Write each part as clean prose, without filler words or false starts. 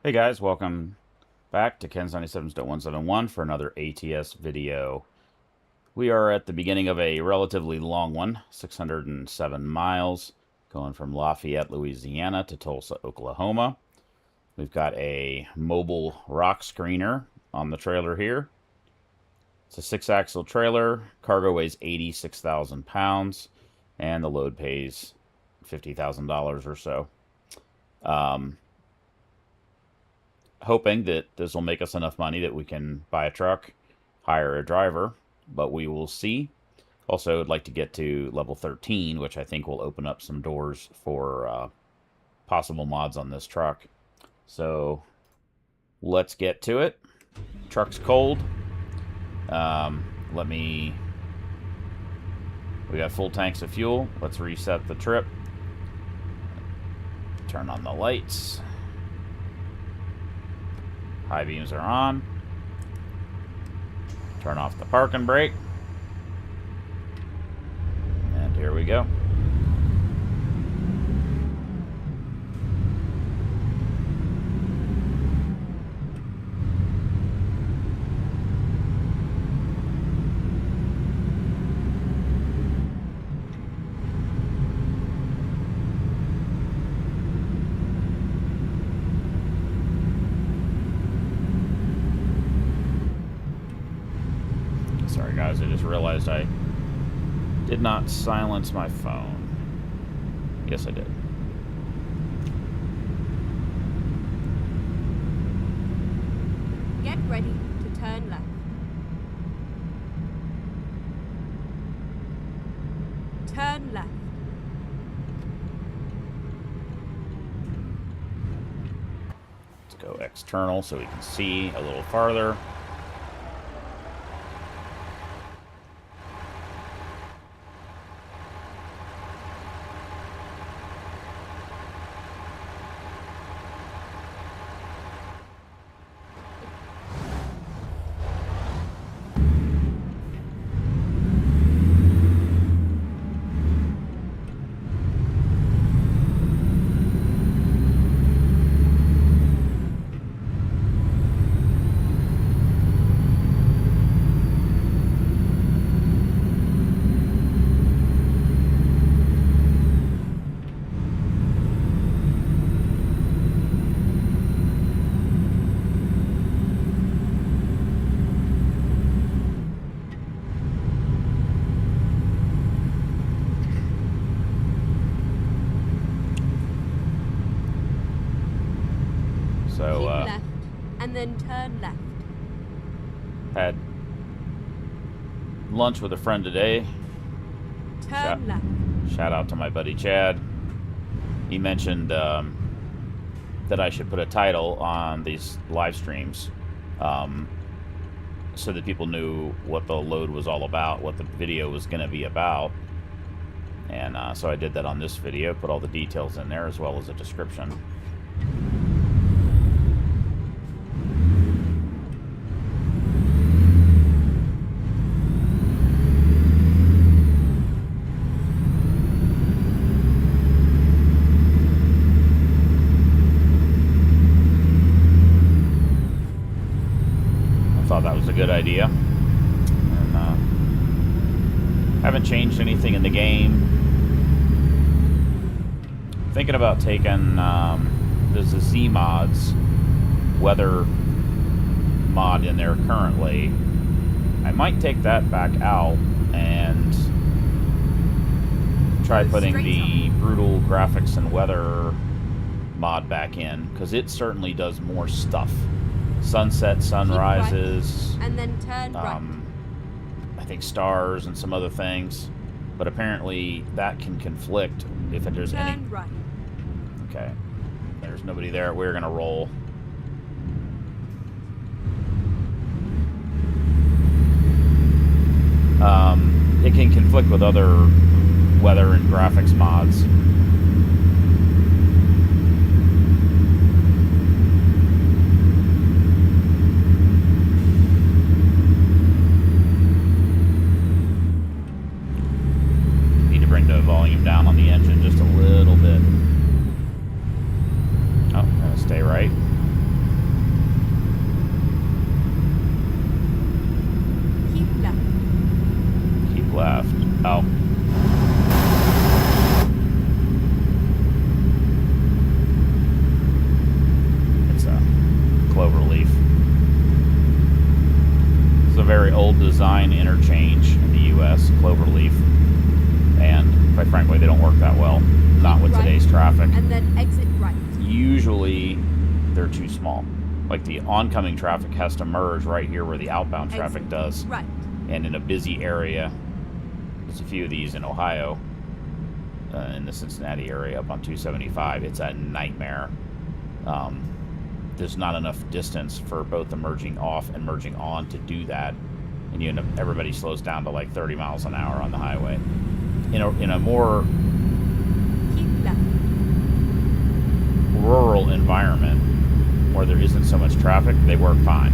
Hey guys, welcome back to Ken's 97.171 for another ATS video. We are at the beginning of a relatively long one, 607 miles, going from Lafayette, Louisiana to Tulsa, Oklahoma. We've got a mobile rock screener on the trailer here. It's a 6-axle trailer, cargo weighs 86,000 pounds, and the load pays $50,000 or so. Hoping that this will make us enough money that we can buy a truck, hire a driver, but we will see. Also, I'd like to get to level 13, which I think will open up some doors for possible mods on this truck. So, let's get to it. Truck's cold. We got full tanks of fuel. Let's reset the trip. Turn on the lights. High beams are on. Turn off the parking brake. And here we go. Sorry guys, I just realized I did not silence my phone. Yes, I did. Get ready to turn left. Turn left. Let's go external so we can see a little farther. So, Keep left, and then turn left. had lunch with a friend today. Turn left. Shout out to my buddy Chad. He mentioned that I should put a title on these live streams so that people knew what the load was all about, what the video was going to be about. And so I did that on this video, put all the details in there as well as a description. Thought that was a good idea. And haven't changed anything in the game. Thinking about taking there's a Z mods weather mod in there currently. I might take that back out and try putting the brutal graphics and weather mod back in, because it certainly does more stuff. Sunset, sunrises, right, and then turn right. I think stars and some other things, but apparently that can conflict if there's any. Turn right. Okay, there's nobody there. We're gonna roll. It can conflict with other weather and graphics mods. Bring the volume down on the engine just a little bit. Oh, gonna stay right. Oh. It's a cloverleaf. It's a very old design interchange in the U.S., cloverleaf. And quite frankly, they don't work that well. Not with Right, today's traffic. and then exit right. Usually, they're too small. Like the oncoming traffic has to merge right here where the outbound traffic Exit does. right. And in a busy area, there's a few of these in Ohio, in the Cincinnati area up on 275. It's a nightmare. There's not enough distance for both the merging off and merging on to do that. And you end up, everybody slows down to like 30 miles an hour on the highway. In a more Keep left. rural environment where there isn't so much traffic, they work fine.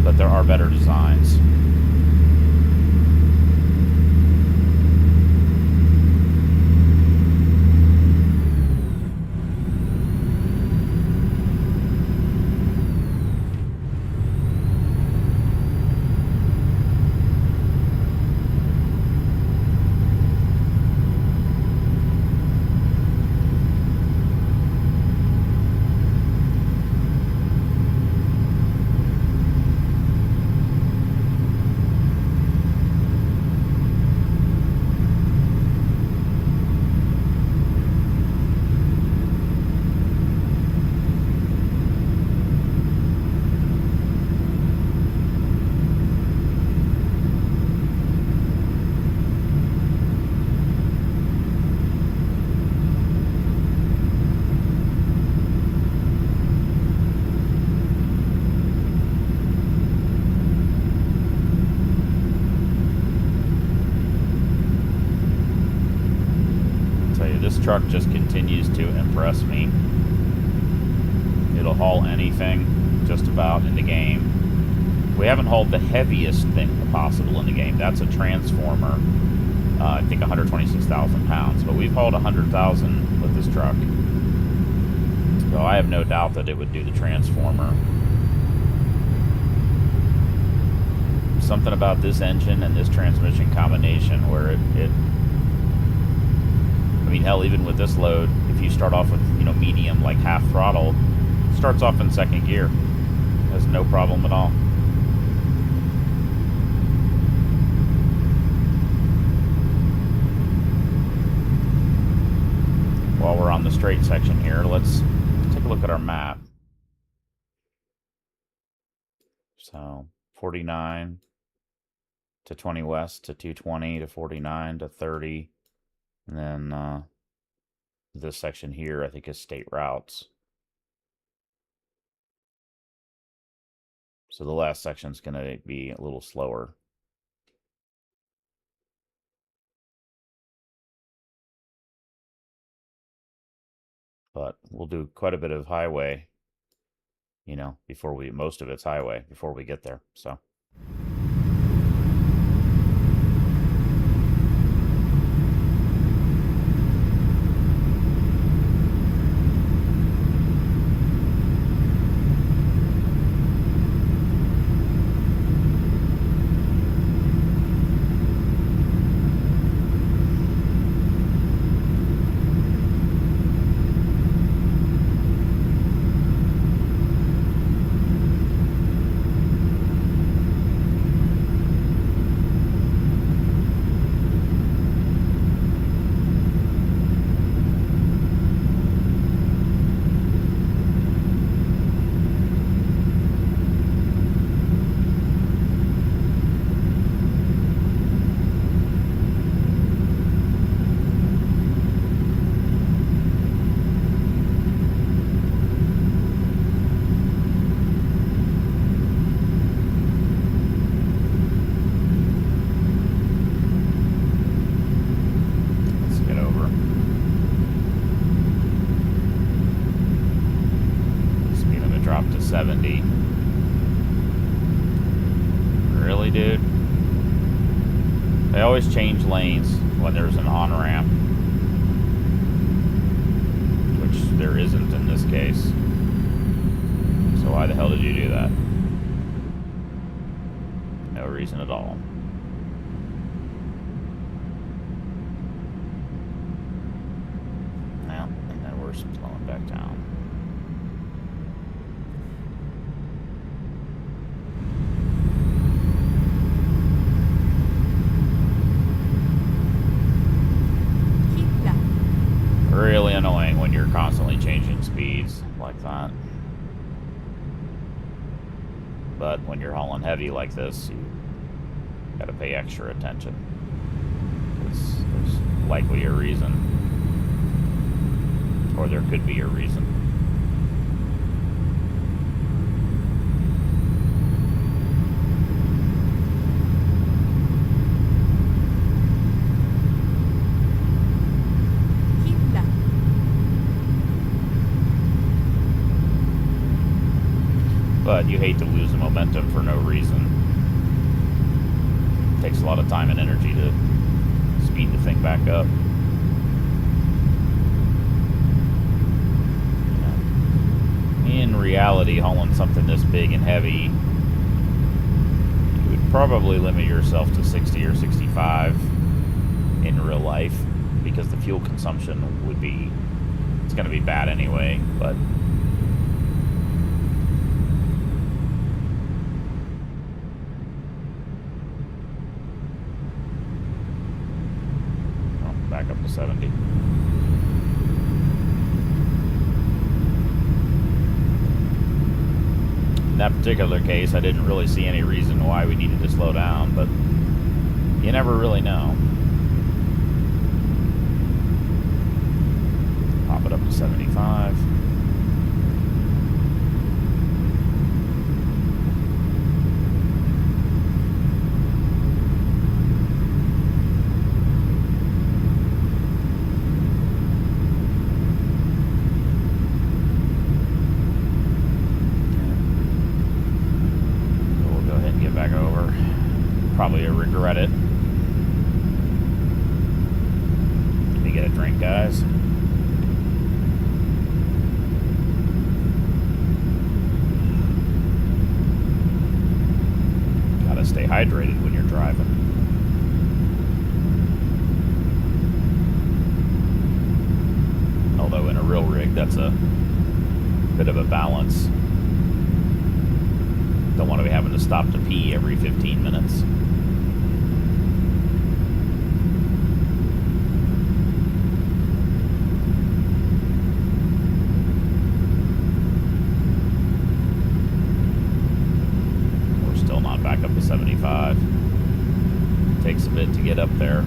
But there are better designs. This truck just continues to impress me. It'll haul anything just about in the game. We haven't hauled the heaviest thing possible in the game. That's a transformer. I think 126,000 pounds. But we've hauled 100,000 with this truck. So I have no doubt that it would do the transformer. Something about this engine and this transmission combination where it I mean, hell, even with this load, if you start off with, medium, like half throttle, it starts off in second gear. Has no problem at all. While we're on the straight section here, let's take a look at our map. So, 49 to 20 west to 220 to 49 to 30. And then this section here, I think, is state routes. So the last section's going to be a little slower. But we'll do quite a bit of highway, most of it's highway before we get there. So. Drop to 70. Really, dude? They always change lanes when there's an on-ramp, which there isn't in this case. So why the hell did you do that? No reason at all. back down. Keep left. Really annoying when you're constantly changing speeds like that. But when you're hauling heavy like this, you gotta pay extra attention. There's likely a reason. Or there could be a reason. Keep left. But you hate to lose the momentum for no reason. It takes a lot of time and energy to speed the thing back up. In reality, hauling something this big and heavy, you would probably limit yourself to 60 or 65 in real life, because the fuel consumption would be, it's going to be bad anyway, but back up to 70. In that particular case, I didn't really see any reason why we needed to slow down, but you never really know. Pop it up to 75. Probably regret it. Let me get a drink, guys. Gotta stay hydrated when you're driving. Although in a real rig, that's a bit of a balance. Don't want to be having to stop to pee every 15 minutes. We're still not back up to 75. Takes a bit to get up there.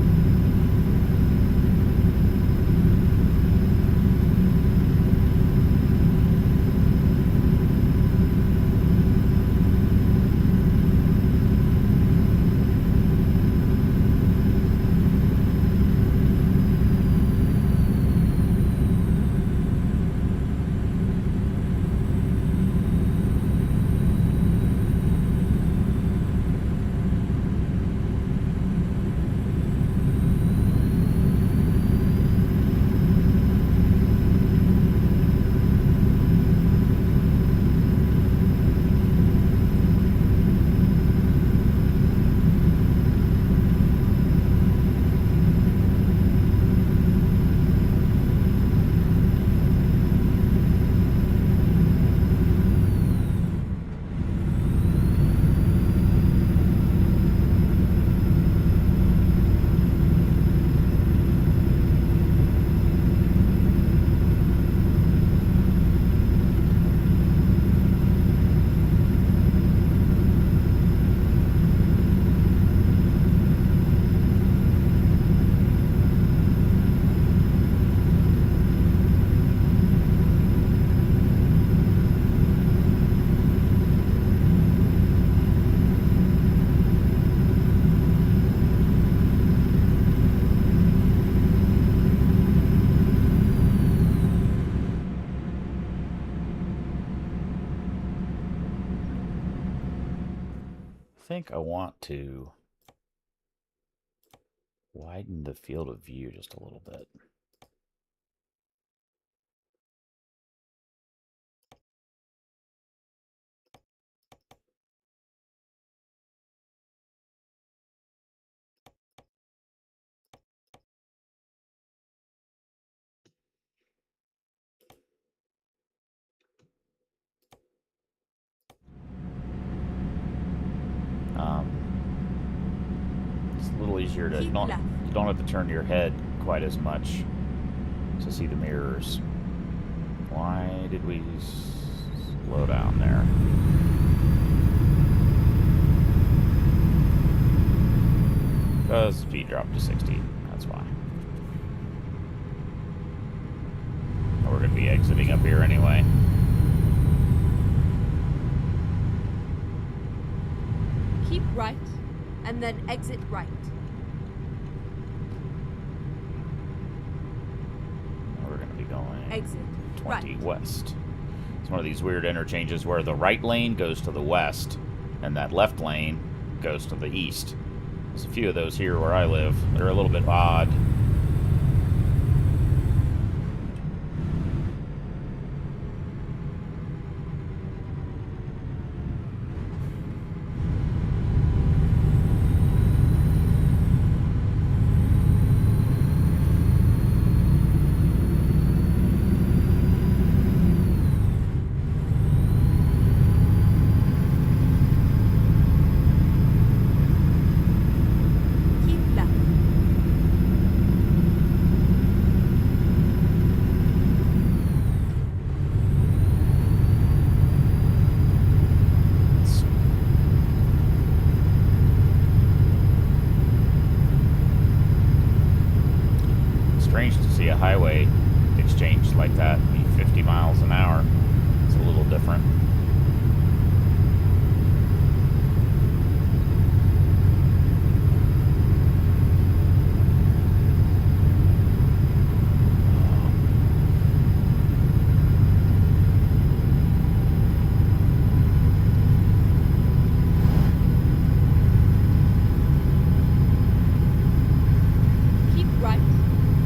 I think I want to widen the field of view just a little bit. little easier to... Keep left. You don't have to turn your head quite as much to see the mirrors. Why did we slow down there? Because speed dropped to 60. That's why. We're going to be exiting up here anyway. Keep right, and then exit right. We're going to be going Exit 20 right. west. It's one of these weird interchanges where the right lane goes to the west, and that left lane goes to the east. There's a few of those here where I live. They're a little bit odd. Keep left. It's strange to see a highway exchange like that be 50 miles an hour. It's a little different. Keep right,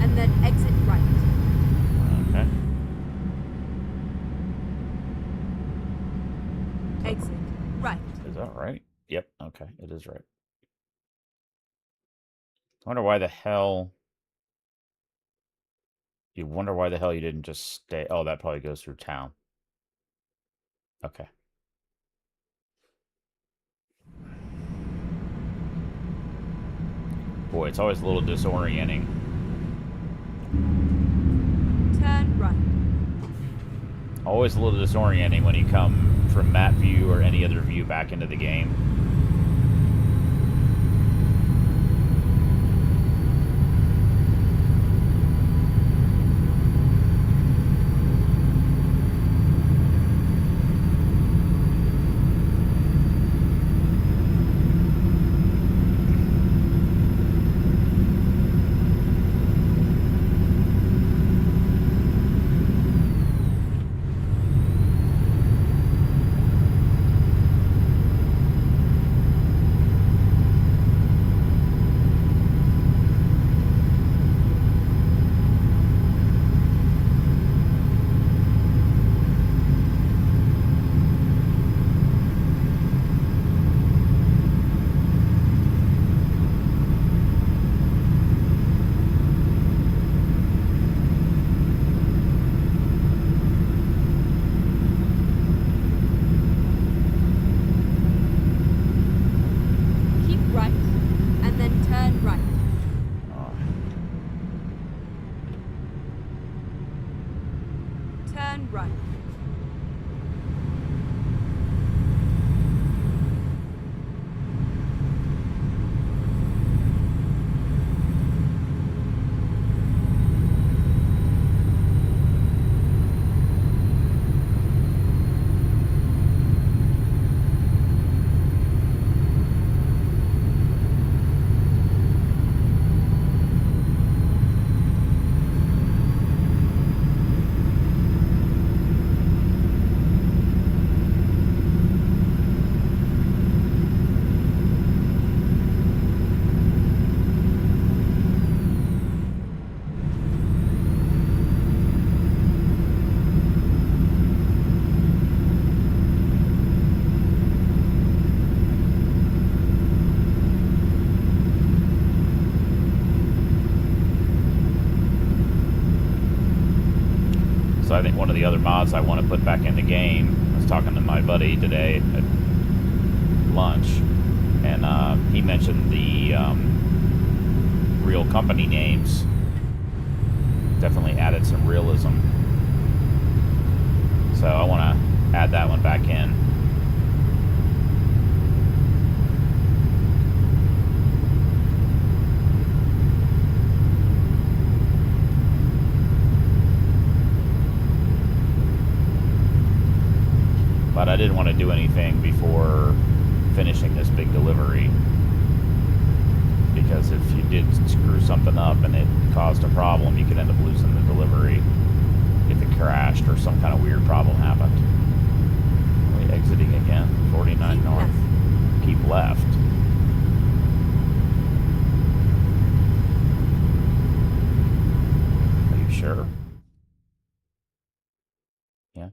and then exit right. Okay. Exit right. Is that right? Yep. Okay. It is right. I wonder why the hell... You wonder why the hell you didn't just stay... Oh, that probably goes through town. Okay. Boy, it's always a little disorienting. Turn right. Always a little disorienting when you come from map view or any other view back into the game. Keep right, and then turn right. Oh, Turn right. So I think one of the other mods I want to put back in the game, I was talking to my buddy today at lunch, and he mentioned the real company names. Definitely added some realism. So I want to add that one back in. But I didn't want to do anything before finishing this big delivery. Because if you did screw something up and it caused a problem, you could end up losing the delivery if it crashed or some kind of weird problem happened. Are we exiting again? 49 Keep north. left. Keep left. Are you sure? Yeah.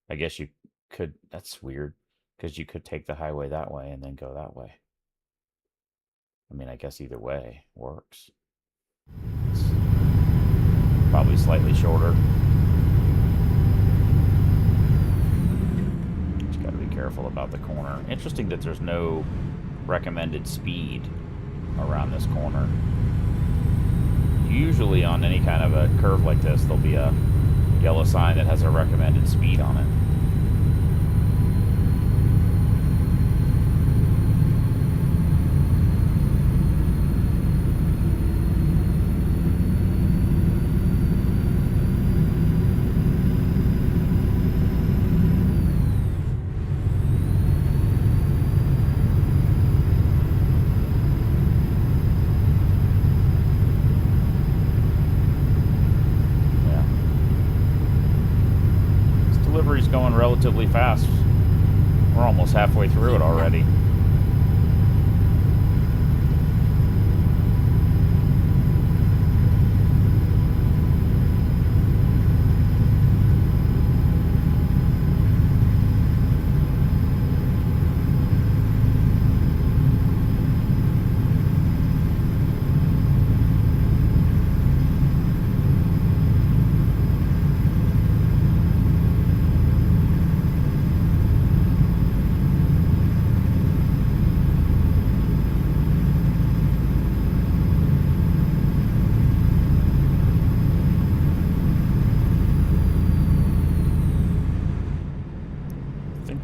I guess you could. That's weird. Because you could take the highway that way and then go that way. I mean, I guess either way works. It's probably slightly shorter. Just got to be careful about the corner. Interesting that there's no recommended speed around this corner. Usually on any kind of a curve like this, there'll be a yellow sign that has a recommended speed on it. Going relatively fast. We're almost halfway through it already.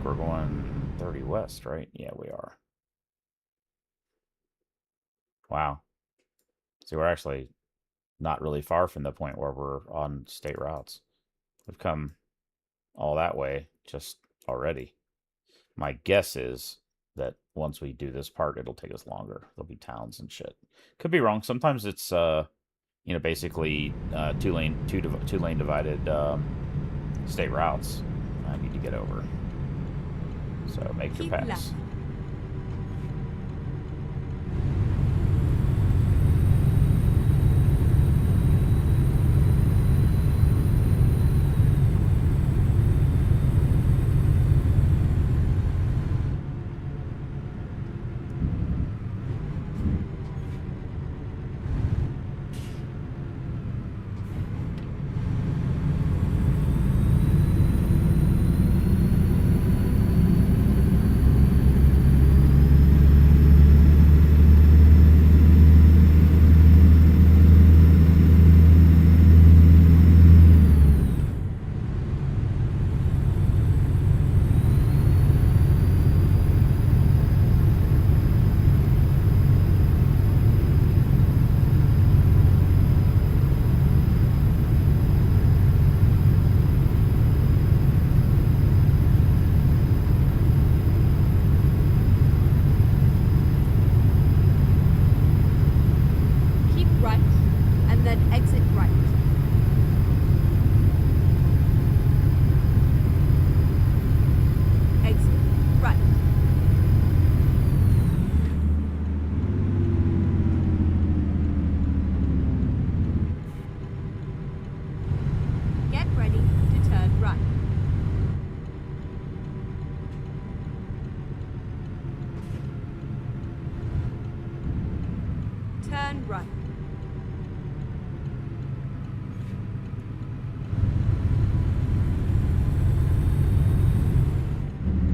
We're going 30 west, right? Yeah, we are. Wow. See, we're actually not really far from the point where we're on state routes. We've come all that way just already. My guess is that once we do this part, it'll take us longer. There'll be towns and shit. Could be wrong. Sometimes it's basically two lane divided state routes. I need to get over. So make your pass. Left. Turn right.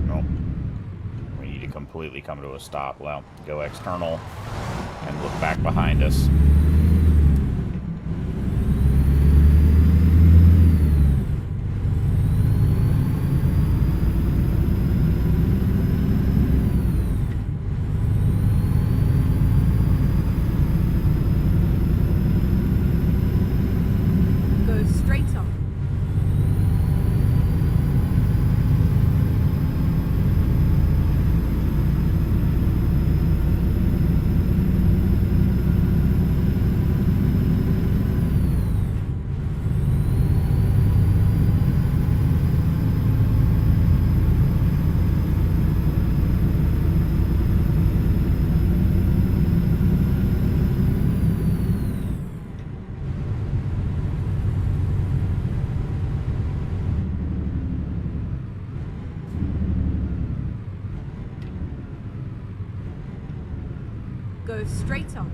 Nope. We need to completely come to a stop. Well, go external. And look back behind us. Go straight on. Go straight on.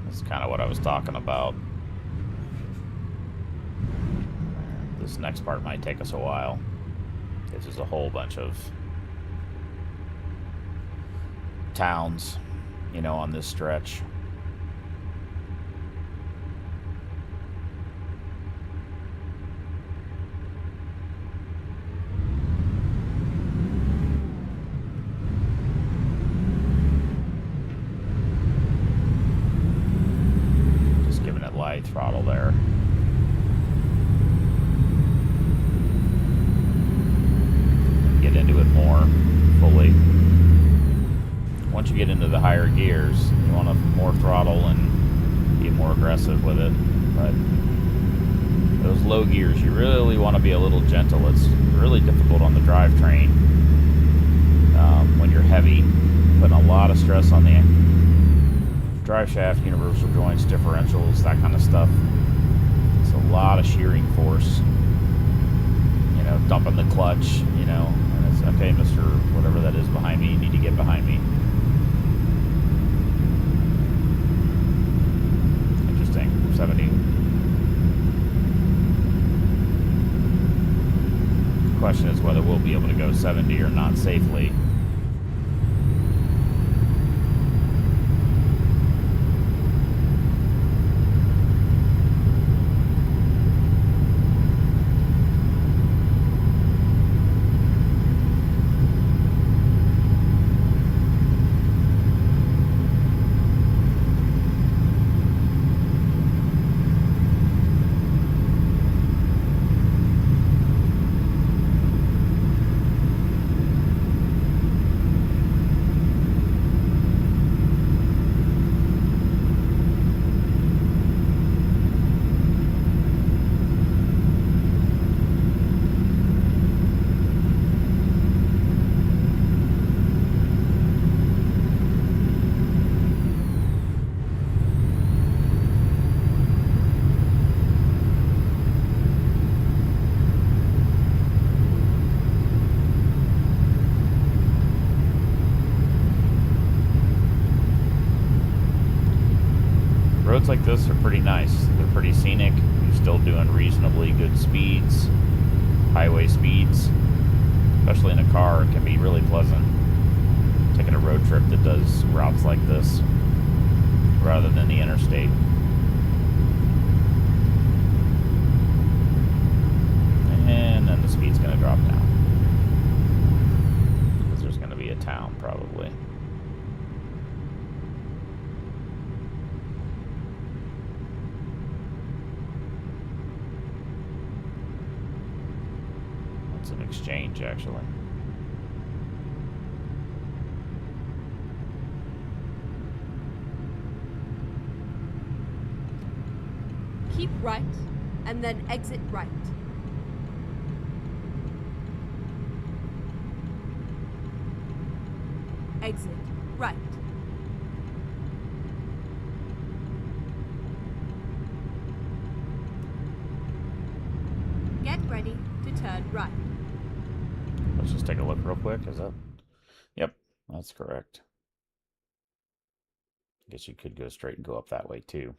That's kind of what I was talking about. This next part might take us a while. This is a whole bunch of towns, you know, on this stretch. Just giving it light throttle there. Get into it more fully. Once you get into the higher gears, you want more throttle and be more aggressive with it. But those low gears, you really want to be a little gentle. It's really difficult on the drivetrain when you're heavy, putting a lot of stress on the drive shaft, universal joints, differentials, that kind of stuff. It's a lot of shearing force. You know, dumping the clutch, you know, and it's, okay, Mr. whatever that is behind me, you need to get behind me. Interesting. 70. The question is whether we'll be able to go 70 or not safely. Roads like this are pretty nice. They're pretty scenic. You're still doing reasonably good speeds, highway speeds. Especially in a car, it can be really pleasant. Taking a road trip that does routes like this rather than the interstate. And then the speed's going to drop down. Because there's going to be a town, probably. That's an exchange, actually. Keep right, and then exit right. Exit right. Get ready to turn right. Let's just take a look real quick. Is that? Yep, that's correct. I guess you could go straight and go up that way, too.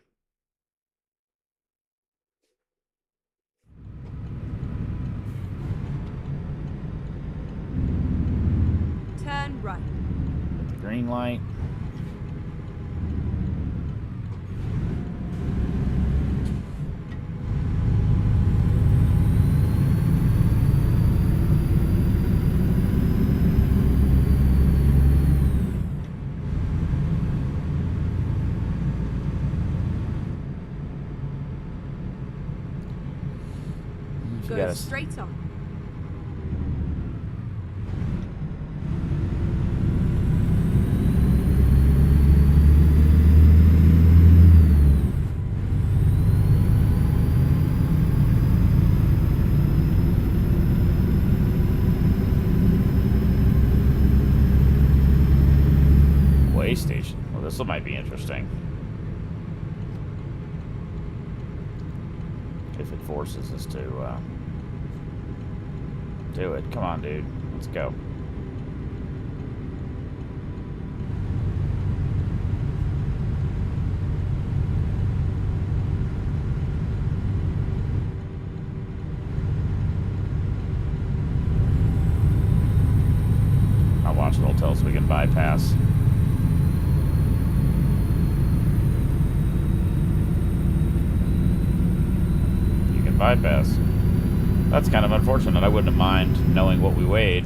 Turn right. Hit the green light. this. Straight on. Way station. Well, this might be interesting. If it forces us to do it. Come on, dude. Let's go. I'll watch it. It'll tell us we can bypass. Bypass. That's kind of unfortunate. I wouldn't mind knowing what we weighed.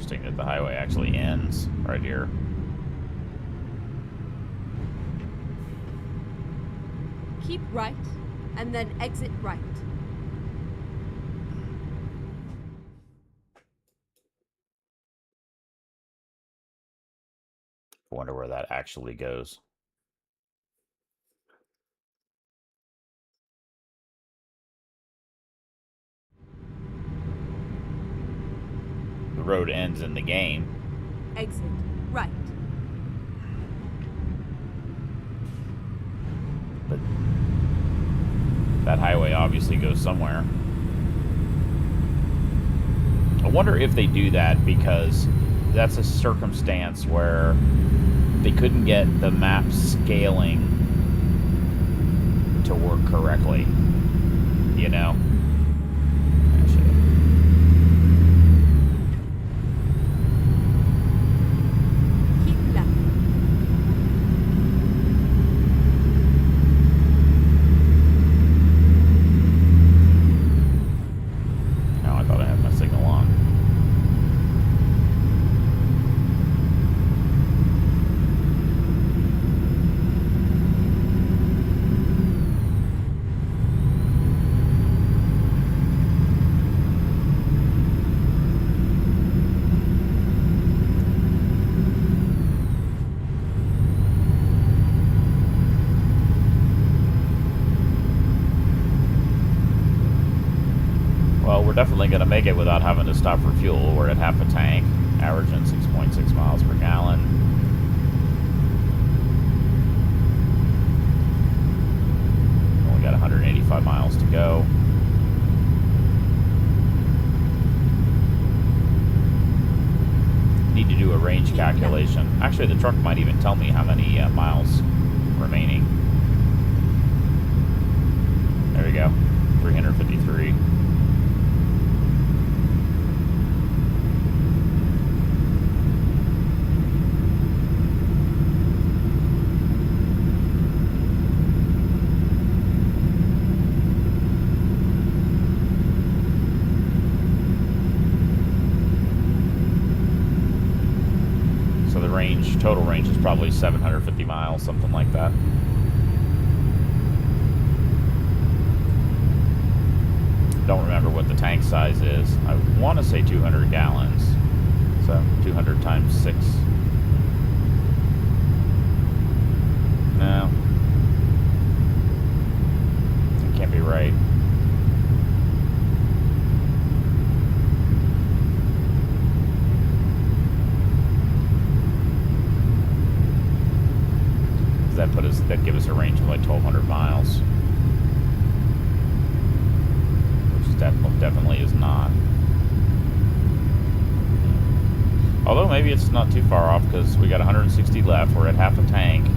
That the highway actually ends right here. Keep right, and then exit right. I wonder where that actually goes. The road ends in the game. Exit right. But that highway obviously goes somewhere. I wonder if they do that because that's a circumstance where they couldn't get the map scaling to work correctly. You know? We're definitely going to make it without having to stop for fuel. We're at half a tank, averaging 6.6 miles per gallon. Only got 185 miles to go. Need to do a range calculation. Actually, the truck might even tell me how many miles remaining. There we go, 353. Total range is probably 750 miles, something like that. Don't remember what the tank size is. I want to say 200 gallons. So 200 times 6. No. That can't be right. definitely is not. Although maybe it's not too far off because we got 160 left. We're at half a tank.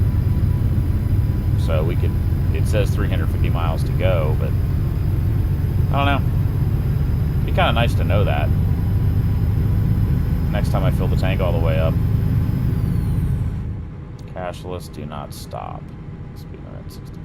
So we could, it says 350 miles to go, but I don't know. It'd be kind of nice to know that. Next time I fill the tank all the way up. Cashless, do not stop. Speed limit 65.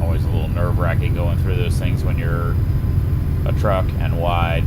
Always a little nerve-wracking going through those things when you're a truck and wide.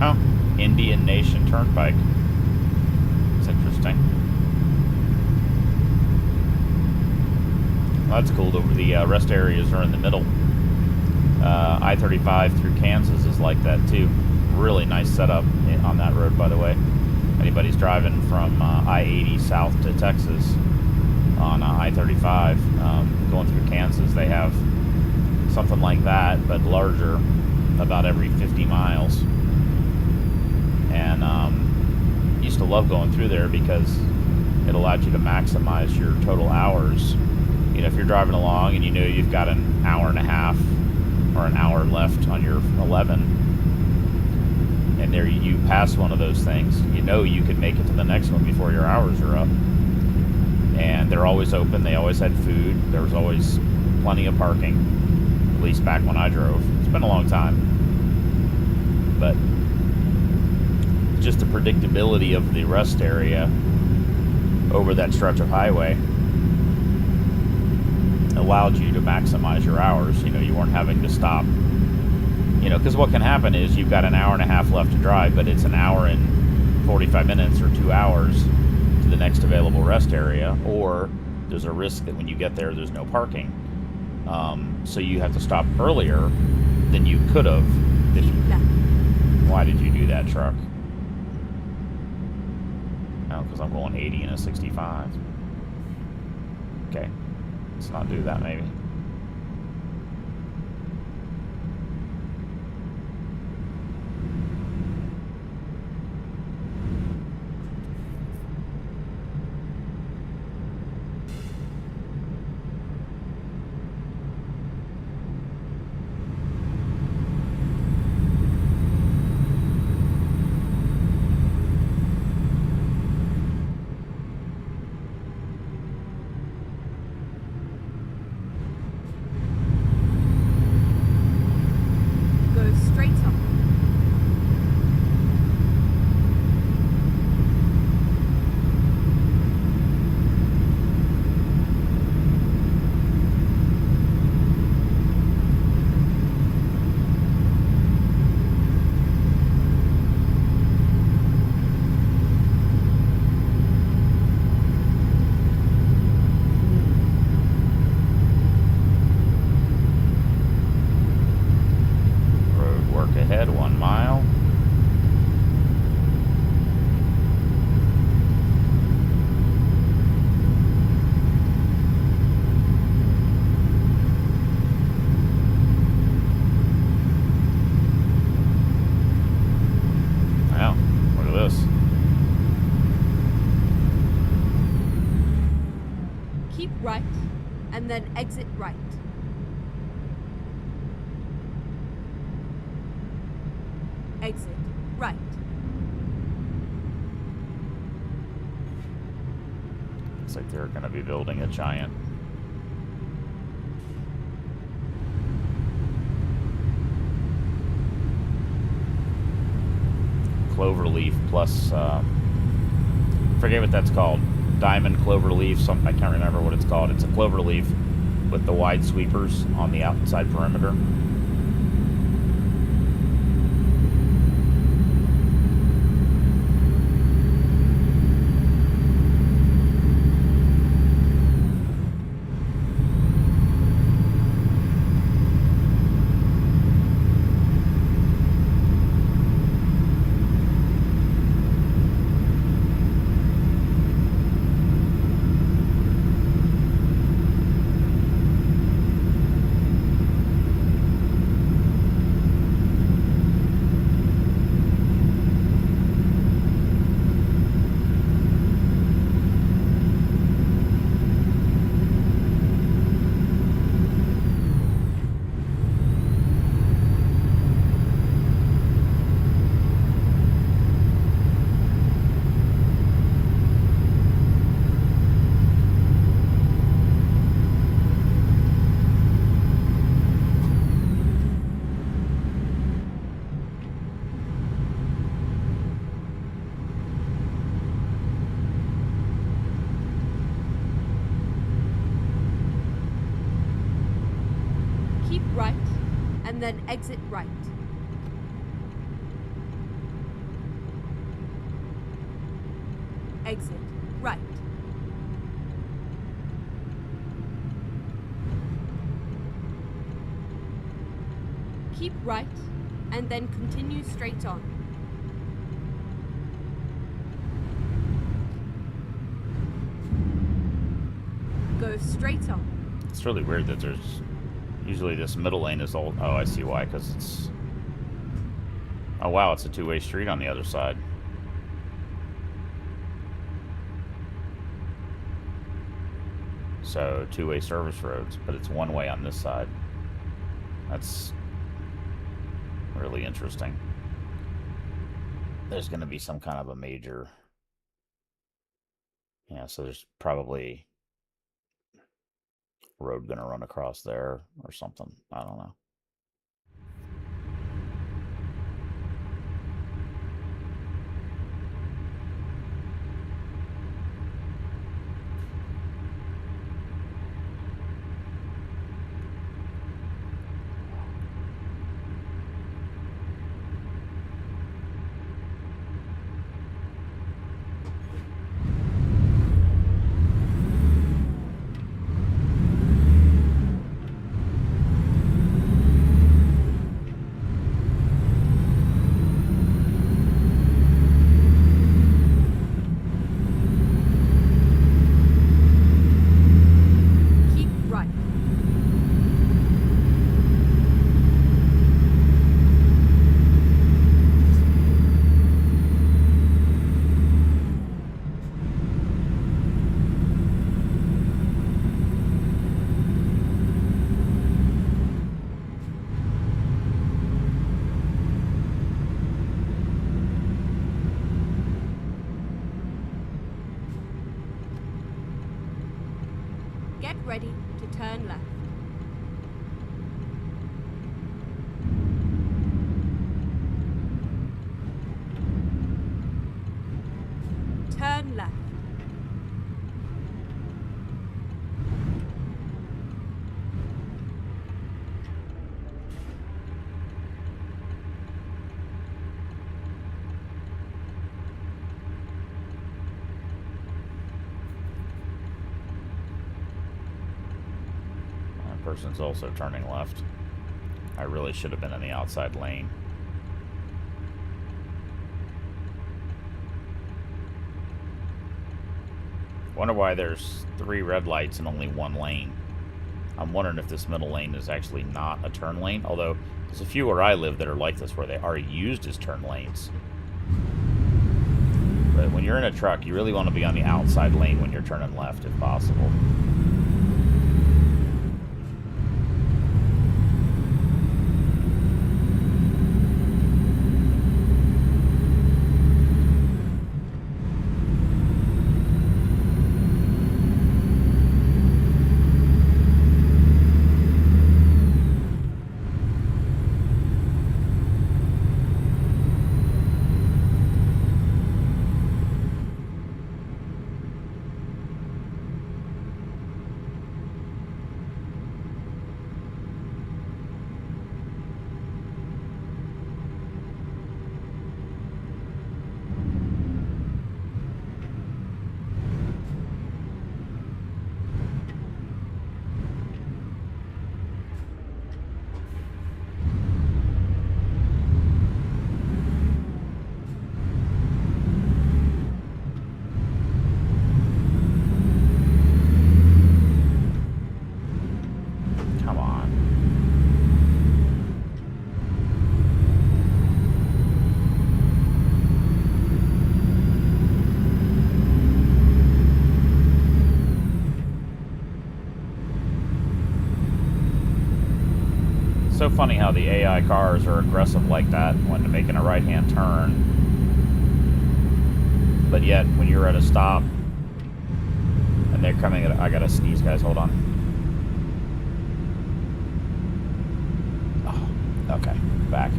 Oh, Indian Nation Turnpike. It's interesting. Well, that's cool. The rest areas are in the middle. I-35 through Kansas is like that too. Really nice setup on that road, by the way. Anybody's driving from I-80 south to Texas on I-35, going through Kansas, they have something like that, but larger, about every 50 miles. And used to love going through there because it allowed you to maximize your total hours. You know, if you're driving along and you know you've got an hour and a half or an hour left on your 11, and there you pass one of those things, you know you could make it to the next one before your hours are up. And they're always open. They always had food. There was always plenty of parking, at least back when I drove. It's been a long time. But just the predictability of the rest area over that stretch of highway allowed you to maximize your hours. You know, you weren't having to stop. You know, because what can happen is you've got an hour and a half left to drive, but it's an hour and 45 minutes or 2 hours to the next available rest area, or there's a risk that when you get there, there's no parking. So you have to stop earlier than you could have. Why did you do that, truck? Oh, because I'm going 80 in a 65. Okay. Let's not do that, maybe. and then exit right. Exit right. Looks like they're going to be building a giant cloverleaf plus, forget what that's called. Diamond cloverleaf, something, I can't remember what it's called. It's a cloverleaf with the wide sweepers on the outside perimeter. Keep right, and then exit right. Exit right. Keep right, and then continue straight on. Go straight on. It's really weird that there's... Usually this middle lane is all... Oh, I see why, because it's... Oh, wow, it's a two-way street on the other side. So, two-way service roads, but it's one way on this side. That's really interesting. There's going to be some kind of a major... Yeah, so there's probably... road gonna run across there or something. I don't know. Get ready to turn left. Turn left. That person's also turning left. I really should have been in the outside lane. Wonder why there's 3 red lights and only 1 lane. I'm wondering if this middle lane is actually not a turn lane, although there's a few where I live that are like this, where they are used as turn lanes. But when you're in a truck, you really want to be on the outside lane when you're turning left, if possible. So funny how the AI cars are aggressive like that when making a right-hand turn. But yet, when you're at a stop, and they're coming at... I gotta sneeze, guys. Hold on. Oh, okay. Back.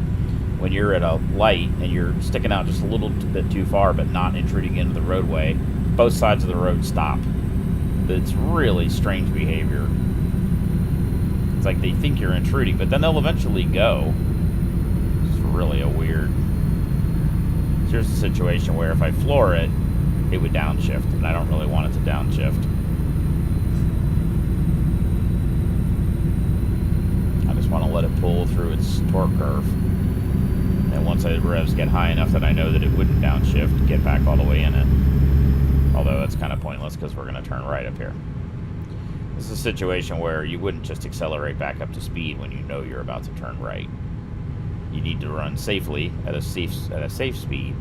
When you're at a light and you're sticking out just a little bit too far but not intruding into the roadway, both sides of the road stop. It's really strange behavior. It's like they think you're intruding, but then they'll eventually go. It's really a weird... So here's a situation where if I floor it, it would downshift, and I don't really want it to downshift. I just want to let it pull through its torque curve. And once the revs get high enough that I know that it wouldn't downshift, get back all the way in it. Although that's kind of pointless because we're going to turn right up here. This is a situation where you wouldn't just accelerate back up to speed when you know you're about to turn right. You need to run safely at a safe speed.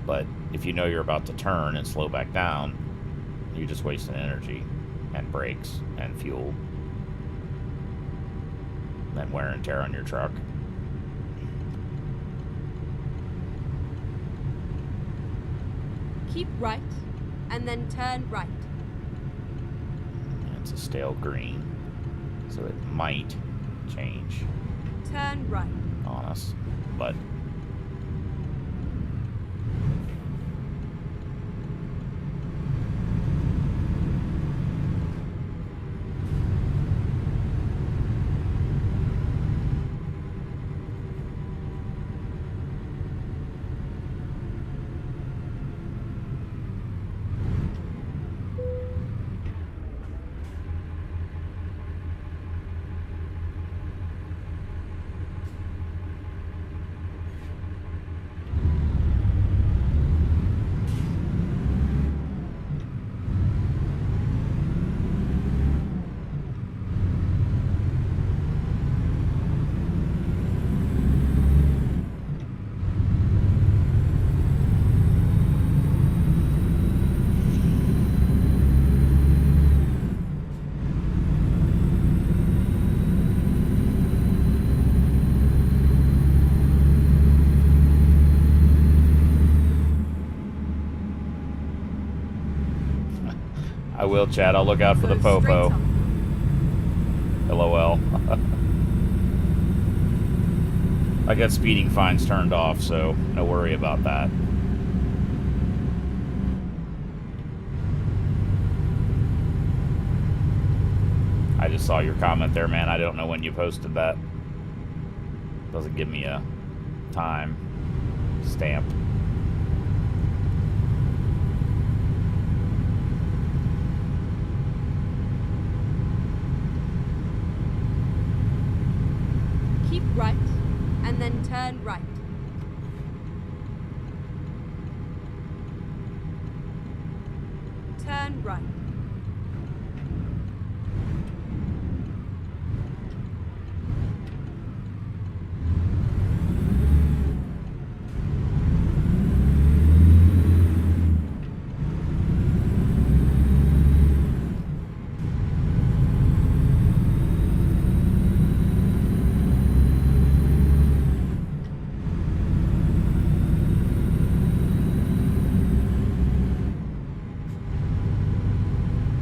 But if you know you're about to turn and slow back down, you're just wasting energy and brakes and fuel and wear and tear on your truck. Keep right, and then turn right. It's a stale green, so it might change Turn right. on us, but I will, Chad. I'll look out for the Go straight popo. on. LOL. I got speeding fines turned off, so no worry about that. I just saw your comment there, man. I don't know when you posted that. Doesn't give me a time stamp. Keep right, and then turn right. Turn right.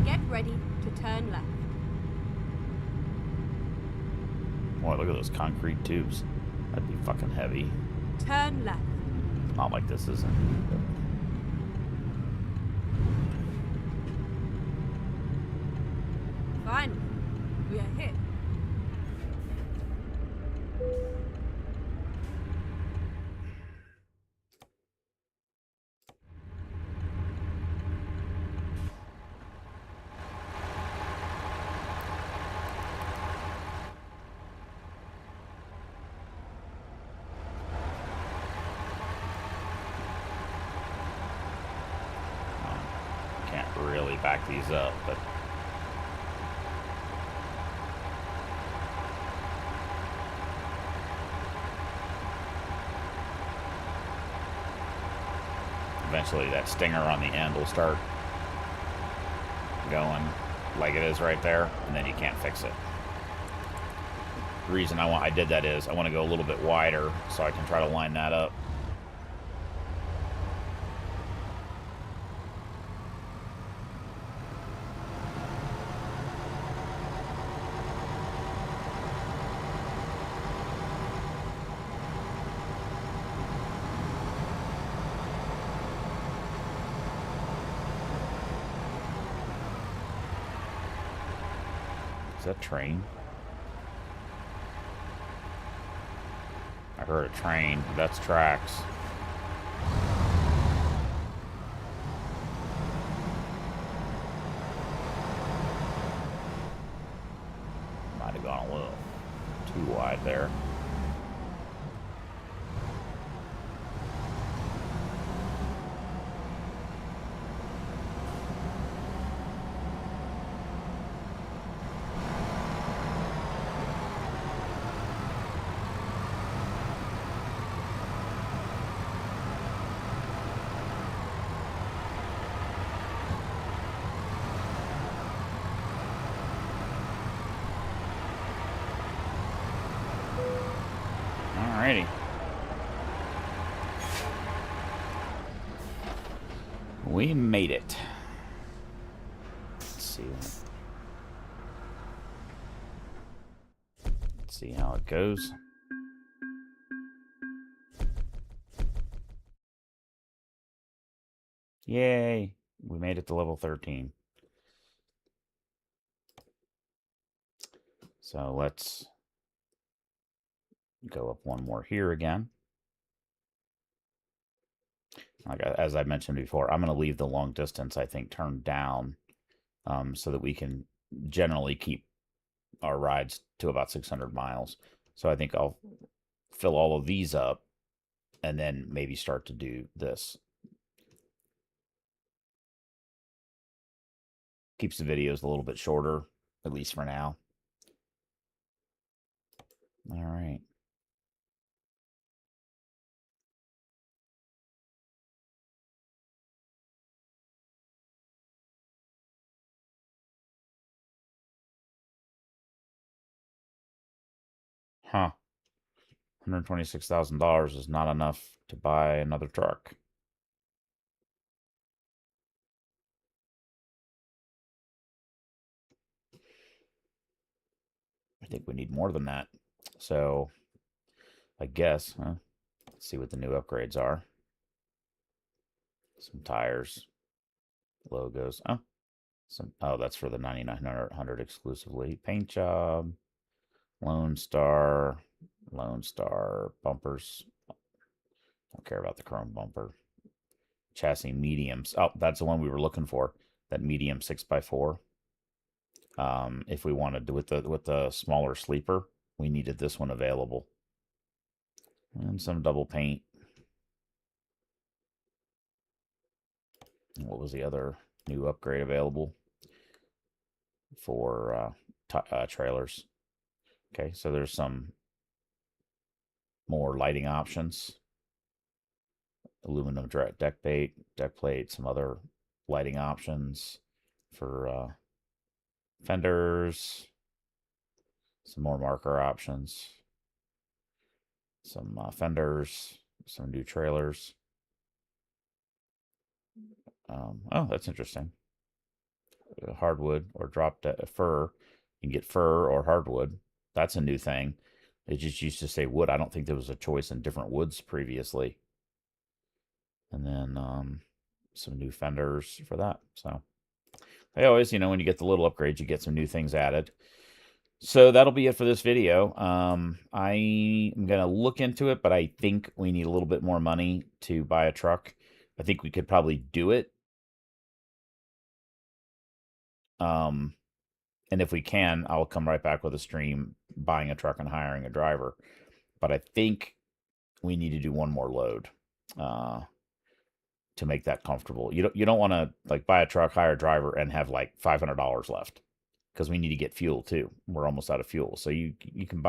Get ready to turn left. Boy, look at those concrete tubes. That'd be fucking heavy. Turn left. Not like this isn't. Finally, we are here. Can't really back these up, but eventually that stinger on the end will start going like it is right there, and then you can't fix it. reason I did that is I want to go a little bit wider so I can try to line that up. Is that train? I heard a train. That's tracks. Might have gone a little too wide there. Alrighty. We made it. Let's see. Let's see how it goes. Yay! We made it to level 13. So let's go up one more here again. As I mentioned before, I'm going to leave the long distance, I think, turned down so that we can generally keep our rides to about 600 miles. So I think I'll fill all of these up and then maybe start to do this. Keeps the videos a little bit shorter, at least for now. All right. Huh. $126,000 is not enough to buy another truck. I think we need more than that. So I guess, let's see what the new upgrades are. Some tires, logos. Oh, that's for the 9900 exclusively. Paint job, Lone Star bumpers. Don't care about the chrome bumper. Chassis mediums. Oh, that's the one we were looking for. That medium 6x4. If we wanted to with the smaller sleeper, we needed this one available. And some double paint. And what was the other new upgrade available for trailers? Okay, so there's some more lighting options. Aluminum deck plate, some other lighting options for fenders, some more marker options, some fenders, some new trailers. Oh, that's interesting. Hardwood or drop fir. You can get fir or hardwood. That's a new thing. It just used to say wood. I don't think there was a choice in different woods previously. And then some new fenders for that. So I always, when you get the little upgrades, you get some new things added. So that'll be it for this video. I'm going to look into it, but I think we need a little bit more money to buy a truck. I think we could probably do it. And if we can, I'll come right back with a stream buying a truck and hiring a driver. But I think we need to do one more load to make that comfortable. You don't want to like buy a truck, hire a driver, and have like $500 left because we need to get fuel too. We're almost out of fuel, so you can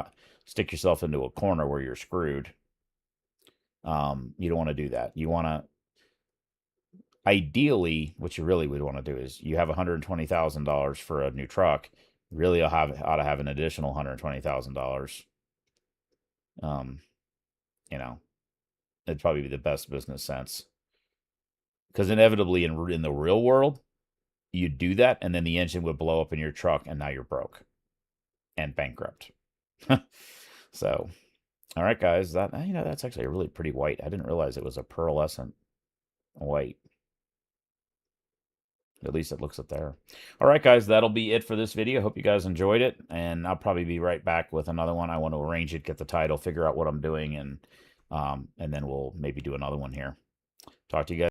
stick yourself into a corner where you're screwed. You don't want to do that. You want to. Ideally, what you really would want to do is you have $120,000 for a new truck. You really ought to have an additional $120,000 You know, it'd probably be the best business sense. Because inevitably in the real world, you'd do that, and then the engine would blow up in your truck, and now you're broke and bankrupt. So, all right, guys, that's actually a really pretty white. I didn't realize it was a pearlescent white. At least it looks it there. All right, guys, that'll be it for this video. Hope you guys enjoyed it, and I'll probably be right back with another one. I want to arrange it, get the title, figure out what I'm doing, and then we'll maybe do another one here. Talk to you guys.